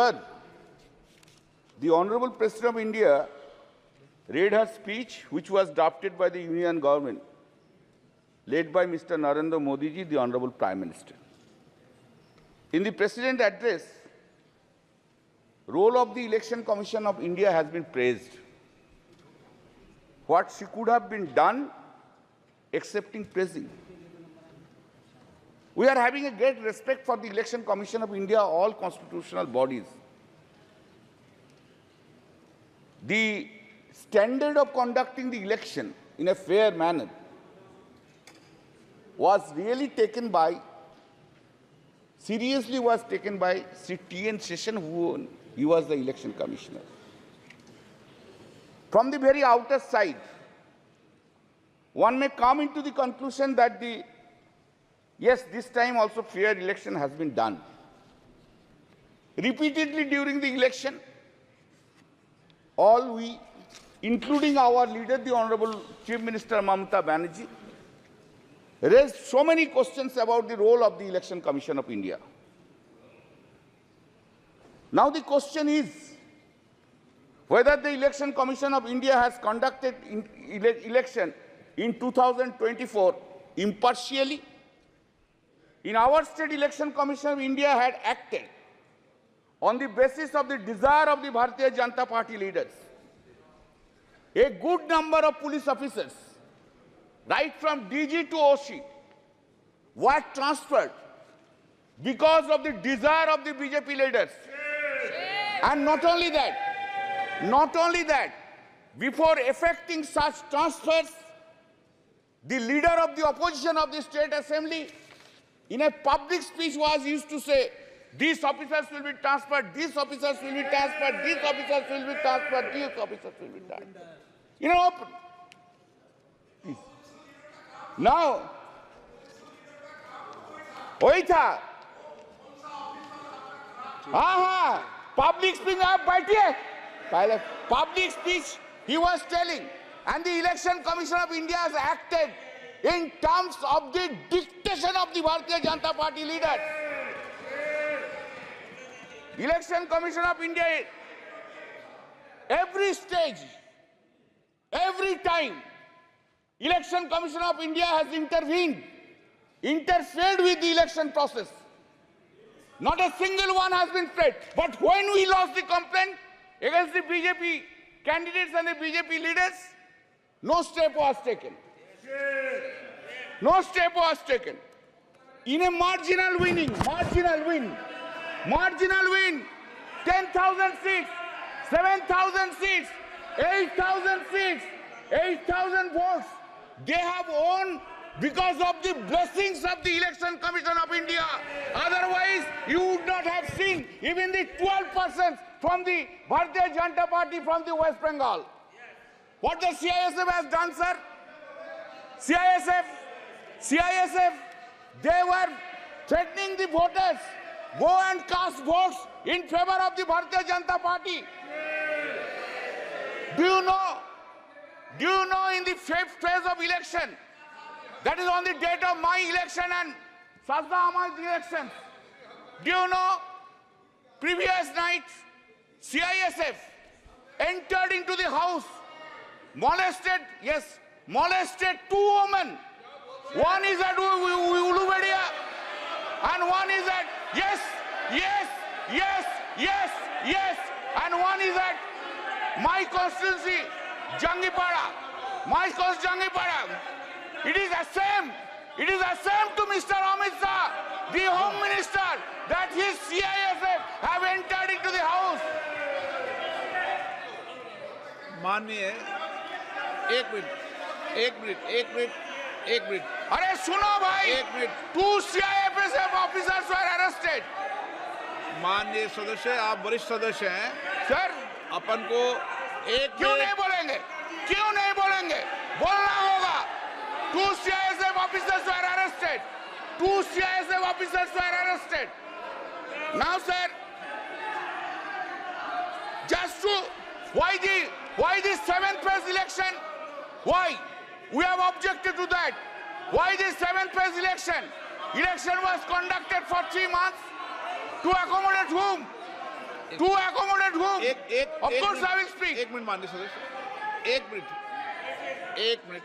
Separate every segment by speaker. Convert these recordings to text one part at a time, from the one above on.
Speaker 1: Sir, the Honorable President of India read her speech, which was drafted by the Union government, led by Mr. Narendra Modi ji, the Honorable Prime Minister. In the President's address, role of the Election Commission of India has been praised. What she could have been done, excepting praising. We are having a great respect for the Election Commission of India, all constitutional bodies. The standard of conducting the election in a fair manner was really taken by, seriously was taken by Sri T.N. Seshan, he was the election commissioner. From the very outer side, one may come into the conclusion that yes, this time also fair election has been done. Repeatedly during the election, all we, including our leader, the Honorable Chief Minister Mamata Banerjee, raised so many questions about the role of the Election Commission of India. Now the question is whether the Election Commission of India has conducted election in 2024 impartially. In our state, Election Commission of India had acted on the basis of the desire of the Bharatiya Janata Party leaders. A good number of police officers, right from DG to OC, were transferred because of the desire of the BJP leaders. And not only that, before effecting such transfers, the leader of the opposition of the State Assembly, in a public speech, was used to say, these officers will be transferred, these officers will be transferred, these officers will be transferred, these officers will be transferred. In an open. Please. Now, Oitha. Public speech, public speech, he was telling, and the Election Commission of India has acted in terms of the dictation of the Bharatiya Janata Party leaders. Election Commission of India, every stage, every time, Election Commission of India has intervened, interfered with the election process. Not a single one has been paid. But when we lost the complaint against the BJP candidates and the BJP leaders, no step was taken. No step was taken. In a marginal win, 10,000 seats, 7,000 seats, 8,000 seats, 8,000 votes, they have won because of the blessings of the Election Commission of India. Otherwise, you would not have seen even the 12% from the Bharatiya Janata Party from the West Bengal. What the CISF has done, sir? CISF, they were threatening the voters, go and cast votes in favor of the Bharatiya Janata Party. Do you know in the fifth phase of election, that is on the date of my election and Sajda Ahmad's election, do you know, previous night, CISF entered into the house, molested two women. One is at Ulubedia and one is at, yes, and one is at my constituency, Jangipara. It is the same to Mr. Amit Shah, the Home Minister, that his CISF have entered into the house.
Speaker 2: माननीय एक minute
Speaker 1: अरे सुनो भाई, 2 CISF officers were arrested.
Speaker 2: माननीय सदस्य, आप वरिष्ठ सदस्य हैं
Speaker 1: सर,
Speaker 2: अपन को
Speaker 1: क्यों नहीं बोलेंगे? बोलना होगा. 2 CISF officers were arrested. Now, sir, just to why the 7th phase election? Why? We have objected to that. Why the 7th phase election? Election was conducted for 3 months. To accommodate whom? To accommodate whom? Of course I will speak.
Speaker 2: एक minute माननीय सदस्य, एक minute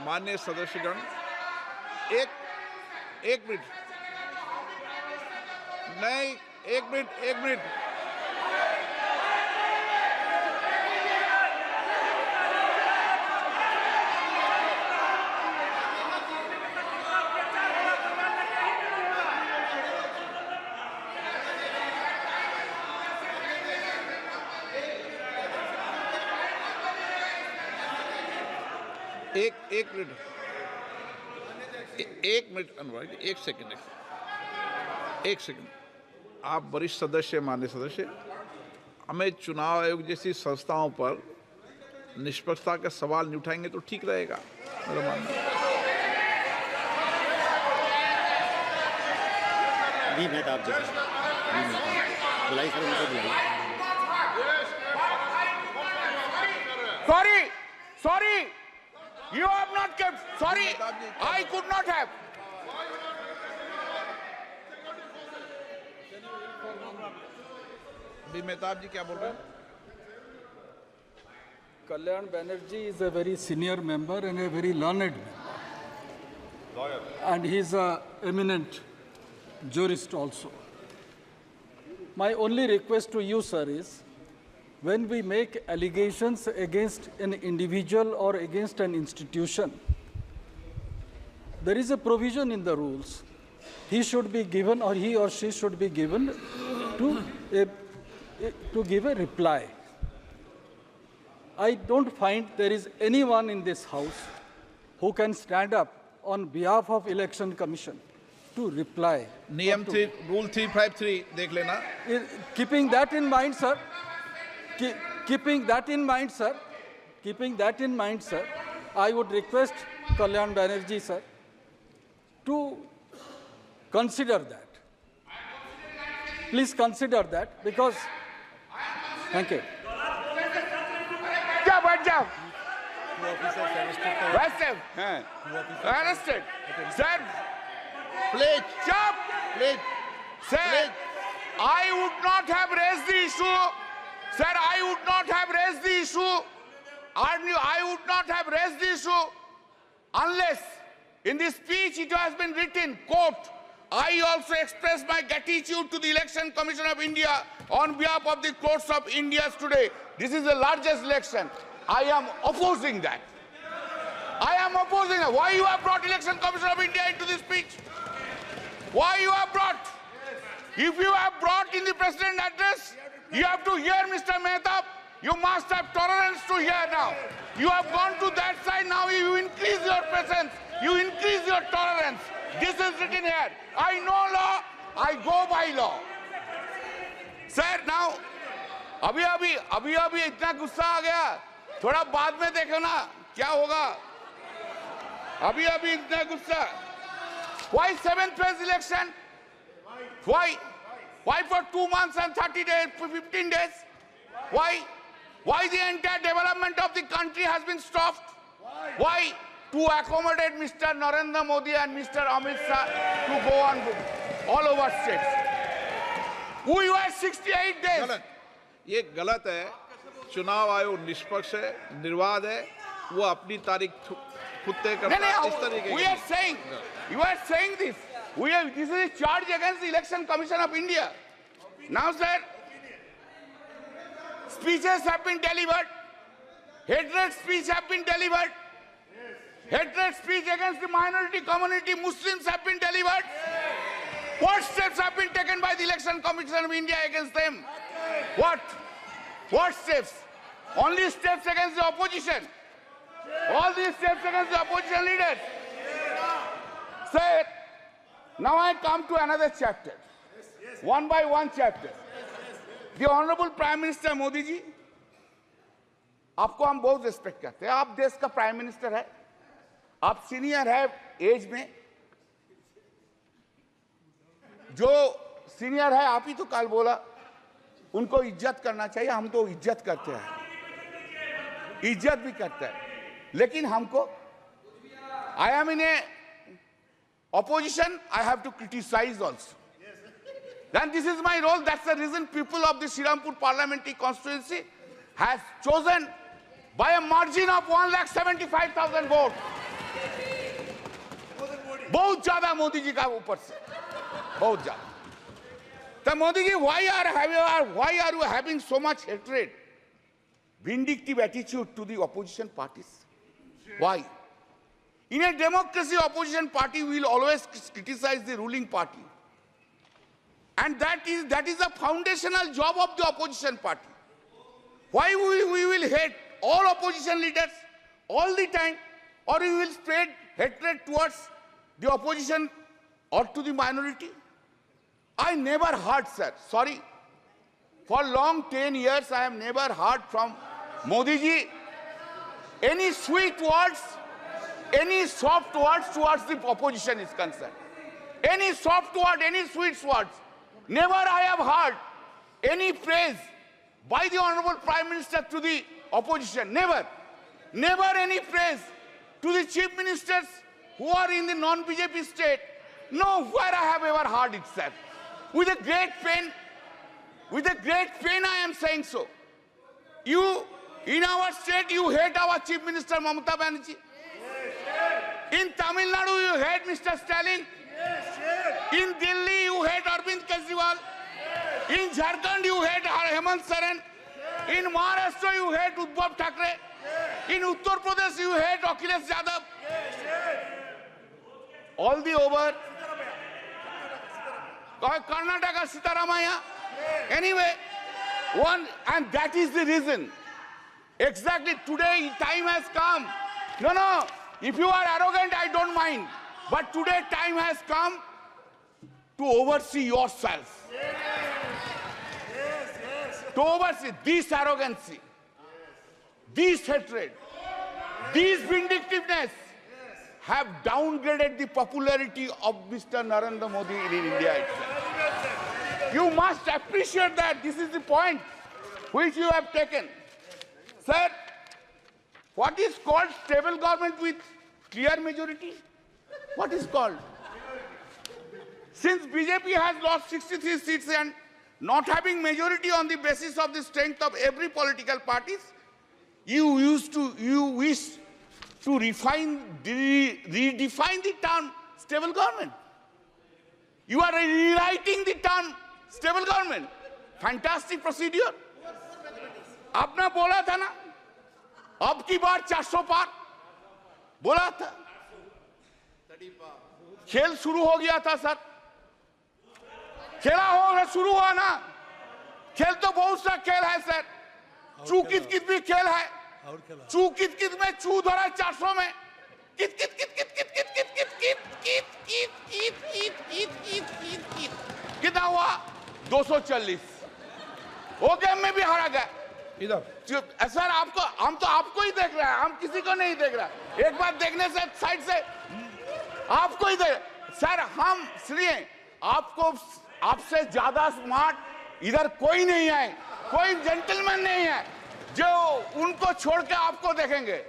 Speaker 2: माननीय सदस्यगण, एक minute नहीं, एक minute एक minute अनुराग, एक सेकंड, आप वरिष्ठ सदस्य, माननीय सदस्य, हमें चुनाव आयोग जैसी संस्थाओं पर निष्पक्षता के सवाल नहीं उठाएंगे तो ठीक रहेगा, मेरा मानना है।
Speaker 3: भी मेहताब जी, बुलाई सर, उनको बुलाई।
Speaker 1: Sorry, you have not kept. Sorry, I could not have.
Speaker 2: भी मेहताब जी क्या बोल रहे हैं?
Speaker 4: Kalyan Banerjee is a very senior member and a very learned member. Lawyer. And he is an eminent jurist also. My only request to you, sir, is when we make allegations against an individual or against an institution, there is a provision in the rules. He should be given, or he or she should be given to give a reply. I don't find there is anyone in this house who can stand up on behalf of Election Commission to reply.
Speaker 2: नियम rule 353 देख लेना।
Speaker 4: Keeping that in mind, sir, keeping that in mind, sir, I would request Kalyan Banerjee, sir, to consider that. Please consider that, because, thank you.
Speaker 1: क्या बैठ जाओ? Arrested. Sir,
Speaker 2: please
Speaker 1: stop. Sir, I would not have raised the issue. Sir, I would not have raised the issue. I would not have raised the issue unless in this speech it has been written, quote, I also express my gratitude to the Election Commission of India on behalf of the courts of India today. This is the largest election. I am opposing that. Why you have brought Election Commission of India into this speech? Why you have brought? If you have brought in the President address, you have to hear Mr. Mehtab. You must have tolerance to hear now. You have gone to that side, now you increase your presence. You increase your tolerance. This is written here. I know law, I go by law. Sir, now, अभी इतना गुस्सा आ गया, थोड़ा बाद में देखो ना क्या होगा. अभी इतना गुस्सा. Why 7th phase election? Why for 2 months and 30 days, 15 days? Why the entire development of the country has been stopped? Why? To accommodate Mr. Narendra Modi and Mr. Amit Shah to go on all over states. We were 68 days.
Speaker 2: ये गलत है। चुनाव आयोग निष्पक्ष है, निर्वाध है, वो अपनी तारीख खुद तय करता है। इस तरीके
Speaker 1: We are saying, you are saying this. This is a charge against the Election Commission of India. Now, sir, speeches have been delivered. Hatred speech have been delivered. Hatred speech against the minority community, Muslims have been delivered. What steps have been taken by the Election Commission of India against them? What steps? Only steps against the opposition. All these steps against the opposition leaders. Sir, now I come to another chapter. One by one chapter. The Honorable Prime Minister Modi ji, आपको हम बहुत respect करते हैं. आप देश का prime minister है, आप सीनियर है एज में. जो सीनियर है, आप ही तो कल बोला, उनको इज्जत करना चाहिए. हम तो इज्जत करते हैं, इज्जत भी करते हैं, लेकिन हमको, I am in a opposition, I have to criticize also. then this is my role. That's the reason people of the Srirampur parliamentary constituency has chosen by a margin of 1,75,000 votes. बहुत ज्यादा मोदी जी का ऊपर से, बहुत ज्यादा. So Modi ji, why are you having so much hatred, vindictive attitude to the opposition parties? Why? In a democracy, opposition party will always criticize the ruling party. And that is a foundational job of the opposition party. Why we will hate all opposition leaders all the time, or we will spread hatred towards the opposition or to the minority? I never heard, sir, sorry, for long 10 years I have never heard from Modi ji any sweet words, any soft words towards the opposition is concerned. Any soft word, any sweet words. Never I have heard any praise by the Honorable Prime Minister to the opposition. Never. Never any praise to the chief ministers who are in the non-BJP state. Nowhere I have ever heard it, sir. With a great pain I am saying so. You, in our state, you hate our Chief Minister Mamata Banerjee. In Tamil Nadu, you hate Mr. Stalin. In Delhi, you hate Arvind Kejriwal. In Jharkhand, you hate Hemant Soren. In Maharashtra, you hate Uddhav Thackeray. In Uttar Pradesh, you hate Akhilesh Yadav. All the over. Karnataka, Sitaramaya. Anyway, and that is the reason. Exactly today, time has come. No, if you are arrogant, I don't mind. But today, time has come to oversee yourself. To oversee this arrogancy, this hatred, this vindictiveness have downgraded the popularity of Mr. Narendra Modi in India itself. You must appreciate that. This is the point which you have taken. Sir, what is called stable government with clear majority? What is called? Since BJP has lost 63 seats and not having majority on the basis of the strength of every political parties, you wish to redefine the term stable government. You are rewriting the term stable government. Fantastic procedure. आपने बोला था ना, अब की बार 400 पार बोला था. खेल शुरू हो गया था सर. खेला हो शुरू हुआ ना. खेल तो बहुत सा खेल है सर. चू कित कित भी खेल है. चू कित कित में चू धरा 400 में. कित कित कित कित कित कित कित कित कित कित कित कित कित कित कित कित कित कितना हुआ 240. वो गेम में भी हारा गया. इधर सर आपको हम तो आपको ही देख रहे हैं. हम किसी को नहीं देख रहा. एक बार देखने से साइड से आपको ही देख. सर हम सुनिए, आपको आपसे ज्यादा स्मार्ट इधर कोई नहीं है. कोई जेंटलमैन नहीं है जो उनको छोड़ के आपको देखेंगे.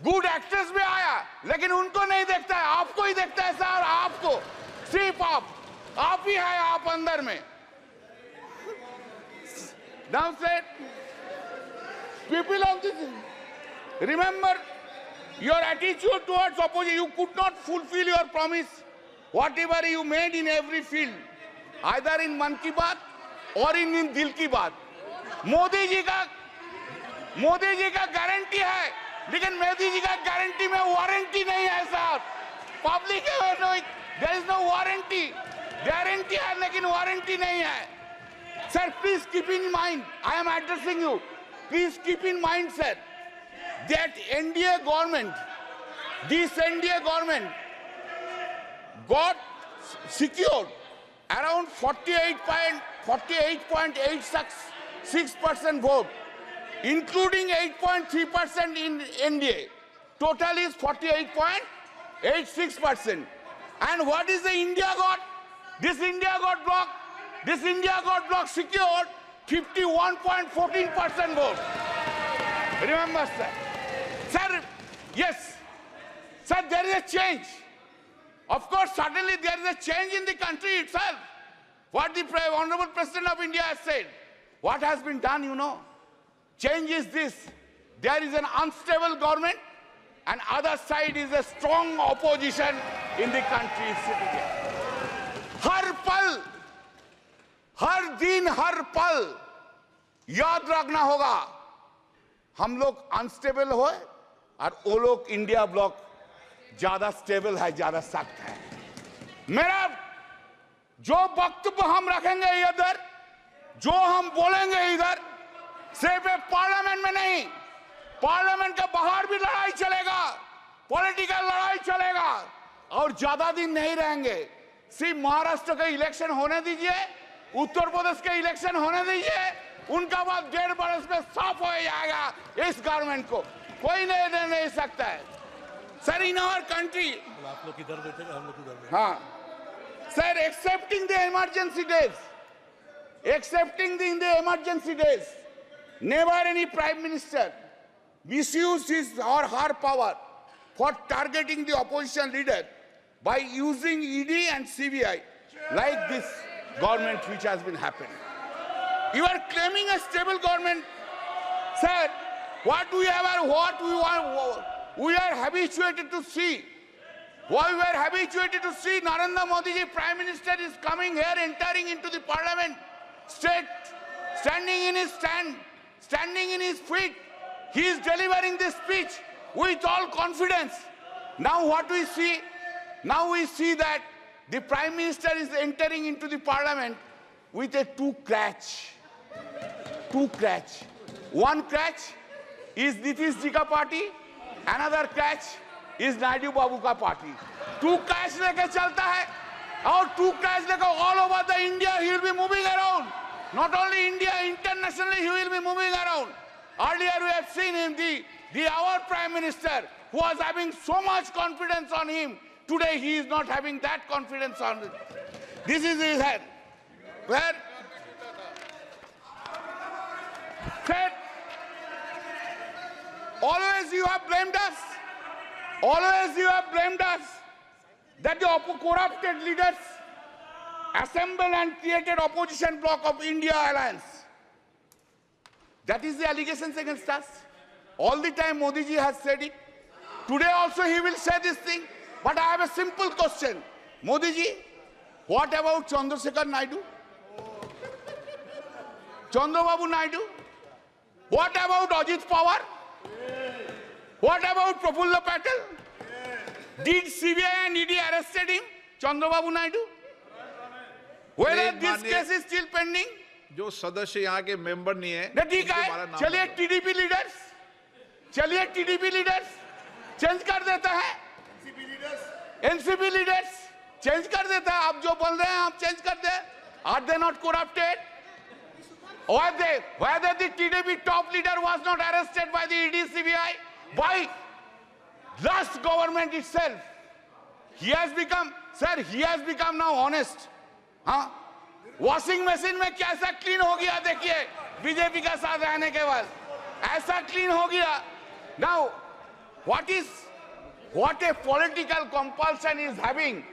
Speaker 1: गुड एक्टर्स भी आया लेकिन उनको नहीं देखता है, आपको ही देखता है सर. आपको सिर्फ आप ही है आप अंदर में. Now said, people of this, remember your attitude towards opposition. You could not fulfill your promise, whatever you made in every field, either in Man Ki Baat or in Dil Ki Baat. Modi ji का guarantee है, लेकिन मोदी जी का guarantee में warranty नहीं है साहब. Public there is no warranty. Guarantee है लेकिन वारंटी नहीं है. Sir, please keep in mind, I am addressing you. Please keep in mind, sir, that NDA government, this NDA government got secured around 48.86% vote, including 8.3% in NDA. Total is 48.86%. And what is the India got? This India got blocked. This India got blocked secured 51.14% vote. Remember, sir. Sir, yes. Sir, there is a change. Of course, suddenly there is a change in the country itself. what the Honorable President of India has said. What has been done, you know? Change is this. There is an unstable government, and other side is a strong opposition in the country sitting here. हर पल, हर दिन, हर पल याद रखना होगा, हम लोग unstable हो और वो लोग इंडिया ब्लॉक ज्यादा स्टेबल है, ज्यादा सख्त है। मेरा जो वक्तव्य हम रखेंगे इधर, जो हम बोलेंगे इधर, सिर्फ पार्लियामेंट में नहीं, पार्लियामेंट के बाहर भी लड़ाई चलेगा, पॉलिटिकल लड़ाई चलेगा, और ज्यादा दिन नहीं रहेंगे। सिर्फ महाराष्ट्र के इलेक्शन होने दीजिए, उत्तर प्रदेश के इलेक्शन होने दीजिए, उनका बाद 1.5 बरस में साफ हो जाएगा इस गवर्नमेंट को, कोई नहीं सकता है। सर, इन आवर कंट्री,
Speaker 3: आप लोग किधर बैठे, हम लोग किधर बैठे।
Speaker 1: हाँ sir, accepting the emergency days, never any prime minister misused his or her power for targeting the opposition leader by using ED and CBI like this government which has been happening. You are claiming a stable government, sir. What we are habituated to see. Why we are habituated to see Narendra Modi ji, Prime Minister, is coming here, entering into the Parliament, standing in his feet. He is delivering this speech with all confidence. Now what we see? Now we see that the Prime Minister is entering into the Parliament with a two crutch. One crutch is Nitish ji ka party, another crutch is Naidu Babu का party. 2 cash लेके चलता है, और 2 cash लेके all over the India he will be moving around. Not only India, internationally he will be moving around. Earlier we have seen him, our Prime Minister, who was having so much confidence on him. Today he is not having that confidence on him. This is his head. Where? Said, always you have blamed us. Always you have blamed us that the corrupted leaders assembled and created opposition bloc of India Alliance. That is the allegations against us. All the time Modi ji has said it. Today also he will say this thing. But I have a simple question. Modi ji, what about Chandrasekhar Naidu? Chandrababu Naidu? What about Ajit Pawar? What about Prafulla Patel? Did CBI and ED arrested him, Chandrababu Naidu? Whether this case is still pending?
Speaker 2: जो सदस्य यहाँ के member नहीं है,
Speaker 1: ठीक है, चलिए TDP leaders change कर देता है, NCP लीडर्स चेंज कर देता है। आप जो बोल रहे हैं आप चेंज कर दे। Are they not corrupted? Whether the TDP top leader was not arrested by the ED CBI, by last government itself, he has become now honest. हाँ, वॉशिंग मशीन में कैसा क्लीन हो गया देखिए, बीजेपी का साथ रहने के बाद ऐसा क्लीन हो गया। Now, what a political compulsion is having.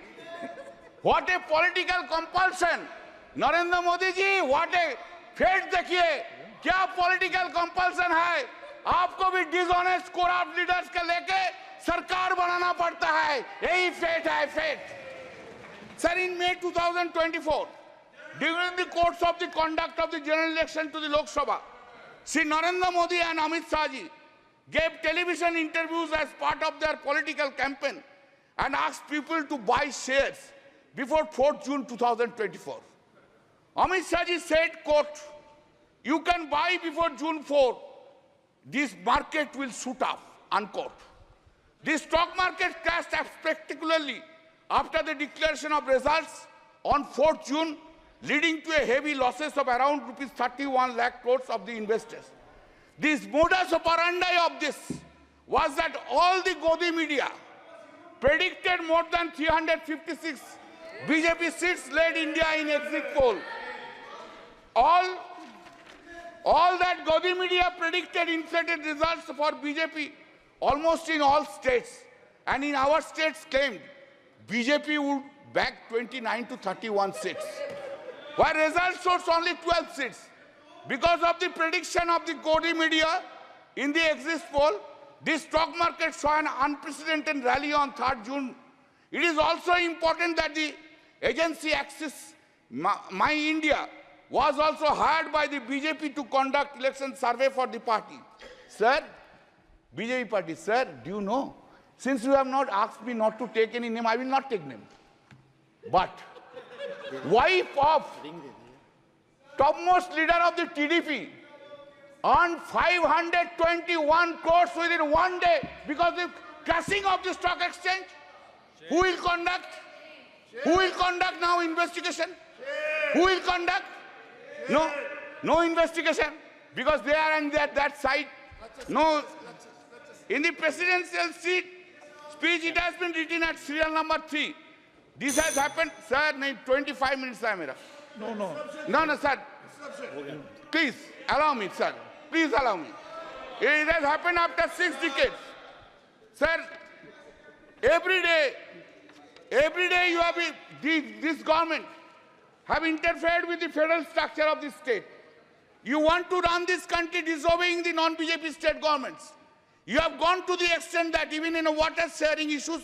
Speaker 1: What a political compulsion. Narendra Modi ji, what a fate देखिए, क्या political compulsion है। आपको भी डिसऑनेस्ट corrupt लीडर्स के लेके सरकार बनाना पड़ता है, यही फेट है, fate. Sir, in May 2024, during the course of the conduct of the general election to the Lok Sabha, Shri Narendra Modi and Amit Shah ji gave television interviews as part of their political campaign and asked people to buy shares before 4th June 2024. Amit Shah ji said, quote, "You can buy before June 4. This market will shoot up," unquote. The stock market crashed spectacularly after the declaration of results on 4th June, leading to a heavy losses of around rupees 31 lakh crores of the investors. This modus operandi of this was that all the Godi media predicted more than 356 BJP seats led India in exit poll. All that Godi media predicted inflated results for BJP almost in all states, and in our states claimed BJP would bag 29 to 31 seats. where results shows only 12 seats. Because of the prediction of the Godi media in the exit poll, the stock market saw an unprecedented rally on 3rd June. It is also important that the agency Axis My India was also hired by the BJP to conduct election survey for the party. Sir, BJP party, sir, do you know? Since you have not asked me not to take any name, I will not take name. But wife of topmost leader of the TDP earned 521 crores within 1 day because of crashing of the stock exchange. Who will conduct? Who will conduct now investigation? Who will conduct? No investigation because they are on that side. No. In the presidential speech, it has been written at serial number 3. This has happened, sir. 25 minutes hai mera. No, sir. Please allow me, sir. Please allow me. It has happened after 6 decades, sir. Every day you have this government have interfered with the federal structure of the state. You want to run this country disobeying the non-BJP state governments. You have gone to the extent that even in water sharing issues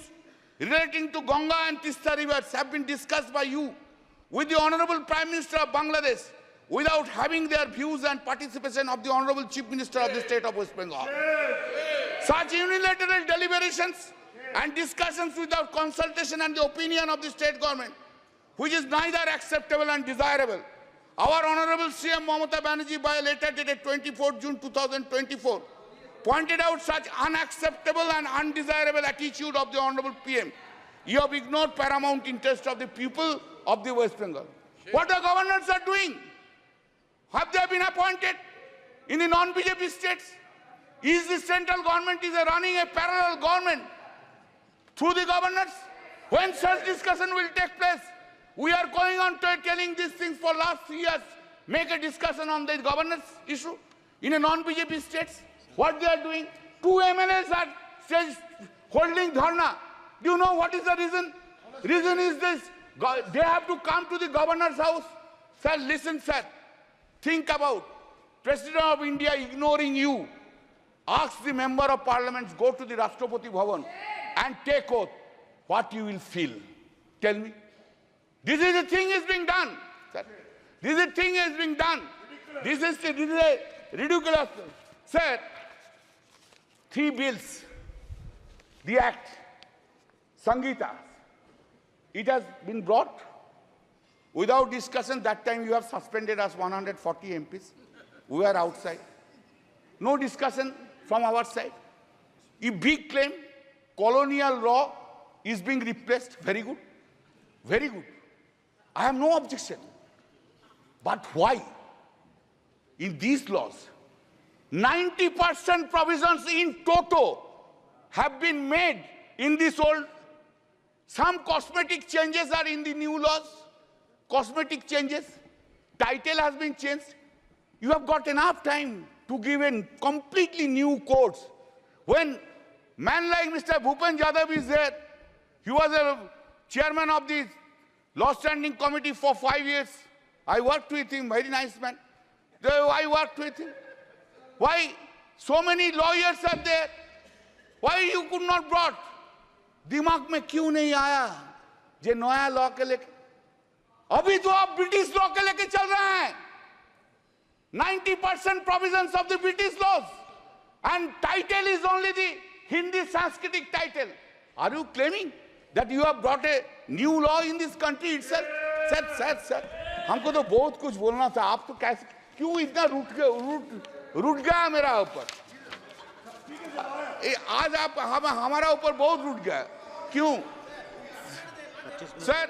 Speaker 1: relating to Ganga and Tista rivers have been discussed by you with the Honorable Prime Minister of Bangladesh without having their views and participation of the Honorable Chief Minister of the state of West Bengal. Such unilateral deliberations and discussions without consultation and the opinion of the state government, which is neither acceptable and desirable. Our Honorable CM Mamata Banerjee, by a letter dated 24 June 2024, pointed out such unacceptable and undesirable attitude of the Honorable PM. You have ignored paramount interest of the people of the West Bengal. What the governors are doing? Have they been appointed in the non-BJP states? Is the central government running a parallel government through the governors? When such discussion will take place? We are going on to telling these things for last 3 years. Make a discussion on the governance issue in a non-BJP states. What they are doing? 2 MLAs are holding dharna. Do you know what is the reason? Reason is this. They have to come to the governor's house. Sir, listen, sir. Think about President of India ignoring you. Ask the member of parliament, go to the Rashtrapati Bhavan and take oath. What you will feel? Tell me. This is the thing is being done. Sir. This is the thing is being done. This is a ridiculous. Sir, 3 bills, the act, Sangeeta, it has been brought without discussion. That time you have suspended us 140 MPs. We were outside. No discussion from our side. A big claim, colonial law is being replaced. Very good. Very good. I have no objection. But why? In these laws, 90% provisions in toto have been made in this old. Some cosmetic changes are in the new laws. Cosmetic changes. Title has been changed. You have got enough time to give in completely new codes. When man like Mr. Bhupen Yadav is there, he was a chairman of the Law Standing Committee for 5 years. I worked with him, very nice man. I worked with him. Why so many lawyers are there? Why you could not brought? दिमाग में क्यों नहीं आया जे नया law के लेके? अभी तो आप ब्रिटिश लॉ के लेके चल रहे हैं. 90% provisions of the British laws and title is only the Hindi Sanskritic title. Are you claiming that you have brought a new law in this country itself? Sir, हमको तो बहुत कुछ बोलना था. आप तो कैसे क्यों इतना रूठ गया मेरा ऊपर? आज आप हमारा ऊपर बहुत रूठ गया. क्यों? Sir,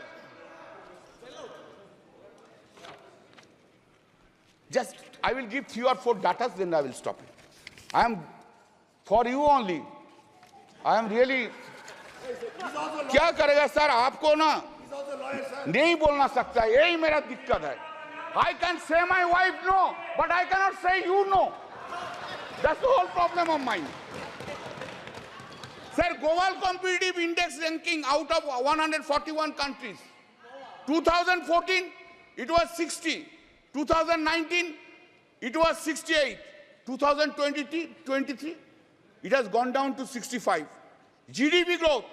Speaker 1: just I will give 3 or 4 datas, then I will stop it. I am for you only. I am really. क्या करेगा सर? आपको ना नहीं बोलना सकता. यही मेरा दिक्कत है. I can say my wife no, but I cannot say you no. That's the whole problem of mine. Sir, Global Competitive Index ranking out of 141 countries. 2014, it was 60. 2019, it was 68. 2023, it has gone down to 65. GDP growth,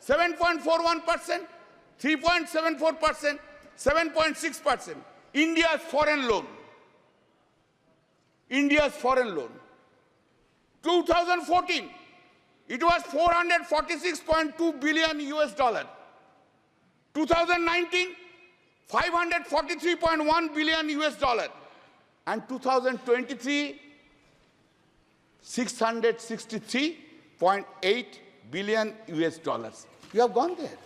Speaker 1: 7.41%, 3.74%, 7.6%. India's foreign loan. 2014, it was 446.2 billion US dollar. 2019, 543.1 billion US dollar. And 2023, 663.8 billion US dollars. You have gone there.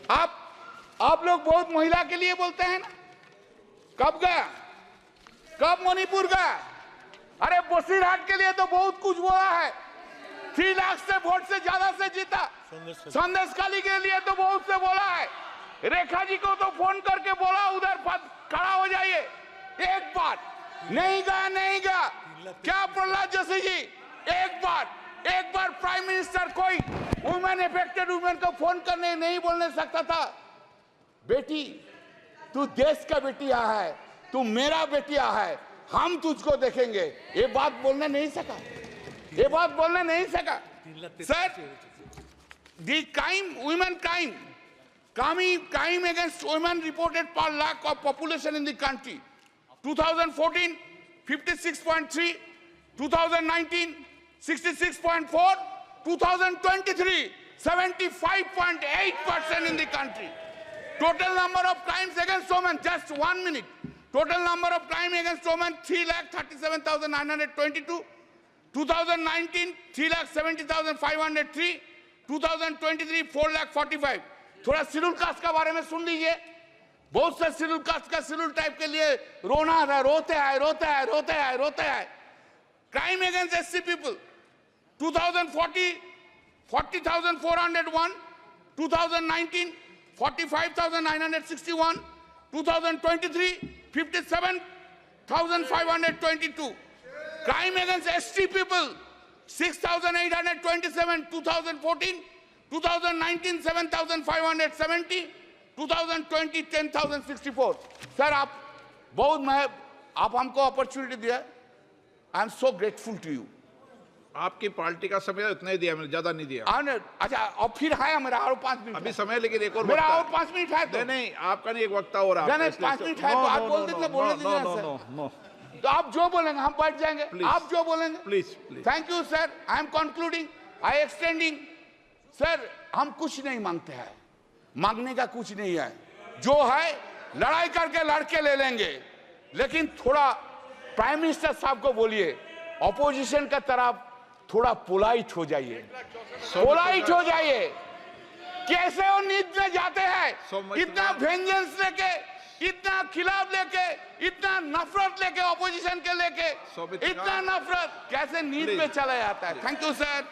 Speaker 1: आप लोग बहुत महिला के लिए बोलते हैं ना? कब गया? कब मणिपुर गया? अरे बसीरहाट के लिए तो बहुत कुछ बोला है। 3 लाख से वोट से ज्यादा से जीता। संदेशखाली के लिए तो बहुत से बोला है। रेखा जी को तो फोन करके बोला उधर खड़ा हो जाइए। एक बार नहीं गया। क्या प्रहलाद जोशी जी, एक बार प्राइम मिनिस्टर कोई वुमेन अफेक्टेड वुमेन को फोन करने नहीं बोलने सकता था? बेटी, तू देश का बेटिया है, तू मेरा बेटिया है, हम तुझको देखेंगे। ये बात बोलने नहीं सका। Sir, the women crime against women reported per lakh of population in the country. 2014, 56.3, 2019, 66.4, 2023, 75.8% in the country. Total number of crimes against women, just 1 minute. Total number of crimes against women, 3,37,922. 2019, 3,70,503. 2023, 4,45,000. थोड़ा schedule caste का बारे में सुन लीजिए। बहुत से schedule caste का schedule type के लिए रोते हैं। Crime against SC people, 2040, 40,401. 2019, 45,961. 2023, 57,522. Crime against ST people, 6,827. 2014, 2019, 7,570. 2020, 10,064. Sir, आप हमको अपॉर्चुनिटी दिया। I am so grateful to you.
Speaker 2: आपकी पार्टी का समय इतना ही दिया, मैंने ज्यादा नहीं दिया।
Speaker 1: अच्छा, और फिर है मेरा और 5 मिनट
Speaker 2: अभी समय, लेकिन एक और
Speaker 1: मेरा और 5 मिनट है तो
Speaker 2: नहीं, आपका नहीं, एक वक्ता हो रहा है।
Speaker 1: 5 मिनट है तो आप बोल दीजिए, बोलने दीजिए सर। तो आप जो बोलेंगे हम बैठ जाएंगे। आप जो बोलेंगे
Speaker 2: please.
Speaker 1: Thank you sir. I am concluding, I extending. Sir, हम कुछ नहीं मांगते हैं, मांगने का कुछ नहीं है। जो है लड़ाई करके लड़के ले लेंगे, लेकिन थोड़ा प्राइम मिनिस्टर साहब को बोलिए ऑपोजिशन का तरफ थोड़ा पोलाइट हो जाइए। कैसे वो नींद में जाते हैं, इतना वेंजेंस लेके, इतना खिलाफ लेके, इतना नफरत लेके, ऑपोजिशन के लेके, इतना नफरत कैसे नींद में चला जाता है। Thank you sir.